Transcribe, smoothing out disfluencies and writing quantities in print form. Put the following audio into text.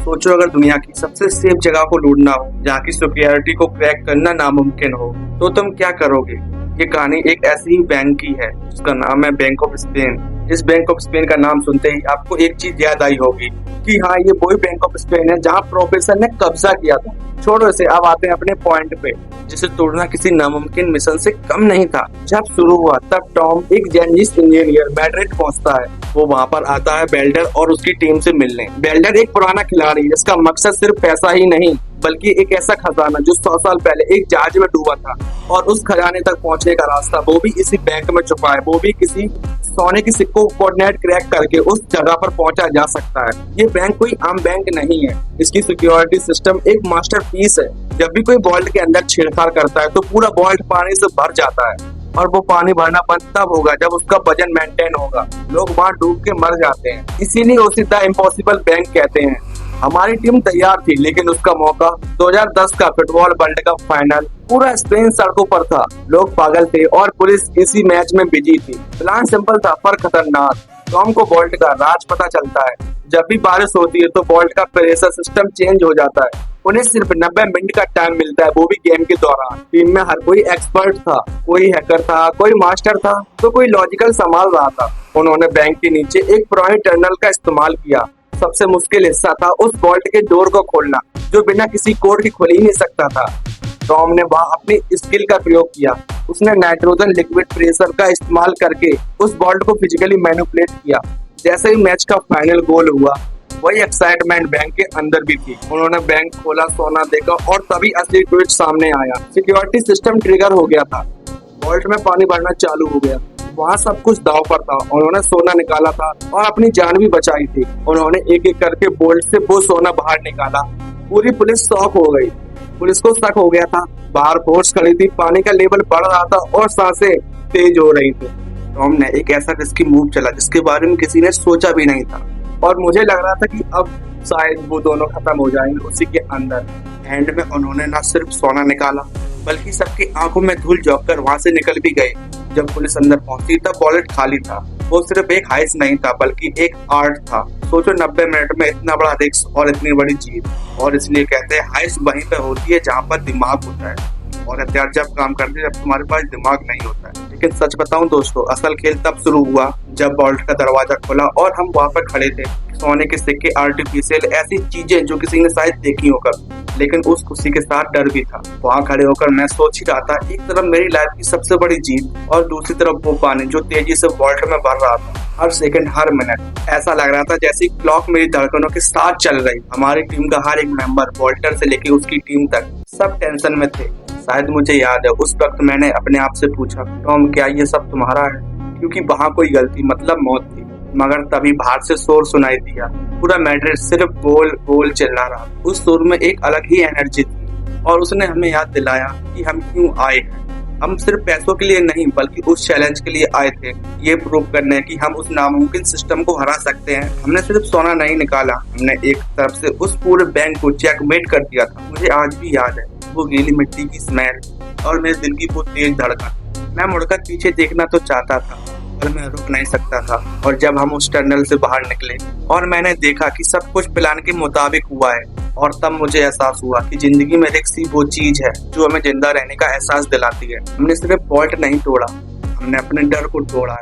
सोचो अगर दुनिया की सबसे सेफ जगह को ढूंढना हो, जहाँ की सिक्योरिटी को क्रैक करना नामुमकिन हो, तो तुम क्या करोगे? ये कहानी एक ऐसी ही बैंक की है जिसका नाम है बैंक ऑफ स्पेन। इस बैंक ऑफ स्पेन का नाम सुनते ही आपको एक चीज याद आई होगी कि हाँ, ये वही बैंक ऑफ स्पेन है जहाँ प्रोफेसर ने कब्जा किया था। छोड़ो इसे, अब आते हैं अपने पॉइंट पे, जिसे तोड़ना किसी नामुमकिन मिशन से कम नहीं था। जब शुरू हुआ तब टॉम, एक जर्नलिस्ट इंजीनियर, मैड्रिड पहुंचता है। वो वहाँ पर आता है बेल्डर और उसकी टीम से मिलने। बेल्डर एक पुराना खिलाड़ी जिसका मकसद सिर्फ पैसा ही नहीं बल्कि एक ऐसा खजाना जो 100 साल पहले एक जहाज में डूबा था, और उस खजाने तक पहुंचने का रास्ता वो भी इसी बैंक में छुपा है। वो भी किसी सोने के सिक्कों को कोऑर्डिनेट क्रैक करके उस जगह पर पहुंचा जा सकता है। ये बैंक कोई आम बैंक नहीं है, इसकी सिक्योरिटी सिस्टम एक मास्टरपीस है। जब भी कोई वॉल्ट के अंदर छेड़छाड़ करता है तो पूरा वॉल्ट पानी से भर जाता है, और वो पानी भरना बंद तब होगा जब उसका वजन मेंटेन होगा। लोग वहाँ डूब के मर जाते हैं, इसीलिए उसे द इम्पॉसिबल बैंक कहते हैं। हमारी टीम तैयार थी, लेकिन उसका मौका 2010 का फुटबॉल वर्ल्ड कप फाइनल। पूरा स्पेन सड़कों पर था, लोग पागल थे और पुलिस इसी मैच में बिजी थी। प्लान सिंपल था पर खतरनाक। टॉम को वॉल्ट का राज पता चलता है। जब भी बारिश होती है तो वॉल्ट का प्रेशर सिस्टम चेंज हो जाता है। उन्हें सिर्फ 90 मिनट का टाइम मिलता है, वो भी गेम के दौरान। टीम में हर कोई एक्सपर्ट था, कोई हैकर था, कोई मास्टर था, तो कोई लॉजिकल संभाल रहा था। उन्होंने बैंक के नीचे एक पुरानी टनल का इस्तेमाल किया। सबसे मुश्किल हिस्सा था उस वॉल्ट के डोर को खोलना, जो बिना किसी कोड के खुल ही नहीं सकता था। टॉम ने वहाँ अपनी स्किल का प्रयोग किया। उसने नाइट्रोजन लिक्विड प्रेशर का इस्तेमाल करके उस वॉल्ट को फिजिकली मैनिपुलेट किया। जैसे ही मैच का फाइनल गोल हुआ, वही एक्साइटमेंट बैंक के अंदर भी थी। उन्होंने बैंक खोला, सोना देखा, और तभी असली ट्विस्ट सामने आया। सिक्योरिटी सिस्टम ट्रिगर हो गया था, वॉल्ट में पानी भरना चालू हो गया। वहाँ सब कुछ दाव पर था। उन्होंने सोना निकाला था और अपनी जान भी बचाई थी। उन्होंने एक एक करके बोल्ट से वो सोना बाहर निकाला। पूरी पुलिस शॉक हो गई। पुलिस को शक हो गया था, बाहर फोर्स खड़ी थी, पानी का लेवल बढ़ रहा था और सांसें तेज हो रही थी। टॉम ने एक ऐसा रिस्की मूव चला जिसके बारे में किसी ने सोचा भी नहीं था, और मुझे लग रहा था कि अब शायद वो दोनों खत्म हो जाएंगे उसी के अंदर। एंड में उन्होंने न सिर्फ सोना निकाला बल्कि सबकी आंखों में धूल झोंक कर वहां से निकल भी गए। जब पुलिस अंदर पहुंची तब वॉलेट खाली था। वो सिर्फ एक हाइस नहीं था बल्कि एक आर्ट था। सोचो 90 मिनट में इतना बड़ा रिस्क और इतनी बड़ी जीत। और इसलिए कहते हैं हाइस वहीं पे होती है जहाँ पर दिमाग होता है, और हथियार जब काम करते हैं जब तुम्हारे पास दिमाग नहीं होता है। लेकिन सच बताऊं दोस्तों, असल खेल तब शुरू हुआ जब वॉल्ट का दरवाजा खुला और हम वहाँ पर खड़े थे। सोने के सिक्के, आर्टिफिशियल, ऐसी चीजें जो किसी ने शायद देखी होकर, लेकिन उस खुशी के साथ डर भी था। वहाँ खड़े होकर मैं सोच ही रहा था, एक तरफ मेरी लाइफ की सबसे बड़ी जीत और दूसरी तरफ वो पानी जो तेजी से वॉल्ट में भर रहा था। हर सेकंड, हर मिनट ऐसा लग रहा था जैसे क्लॉक मेरी धड़कनों के साथ चल रही। हमारी टीम का हर एक मेंबर, वॉल्टर से लेकर उसकी टीम तक, सब टेंशन में थे। शायद मुझे याद है उस वक्त मैंने अपने आप से पूछा, टॉम क्या ये सब तुम्हारा है? क्योंकि वहाँ कोई गलती मतलब मौत थी। मगर तभी बाहर से शोर सुनाई दिया। पूरा मैड्रिड सिर्फ गोल गोल चिल्ला रहा। उस शोर में एक अलग ही एनर्जी थी, और उसने हमें याद दिलाया कि हम क्यों आए हैं। हम सिर्फ पैसों के लिए नहीं बल्कि उस चैलेंज के लिए आए थे, ये प्रूव करने कि हम उस नामुमकिन सिस्टम को हरा सकते हैं। हमने सिर्फ सोना नहीं निकाला, हमने एक तरफ से उस पूरे बैंक को चेकमेट कर दिया था। मुझे आज भी याद है वो गीली मिट्टी की स्मेल और मेरे दिल की वो तेज धड़कन। मैं मुड़कर पीछे देखना तो चाहता था पर मैं रुक नहीं सकता था। और जब हम उस टनल से बाहर निकले और मैंने देखा कि सब कुछ प्लान के मुताबिक हुआ है, और तब मुझे एहसास हुआ कि जिंदगी में रिस्क ही वो चीज है जो हमें जिंदा रहने का एहसास दिलाती है। हमने सिर्फ वॉल्ट नहीं तोड़ा, हमने अपने डर को तोड़ा।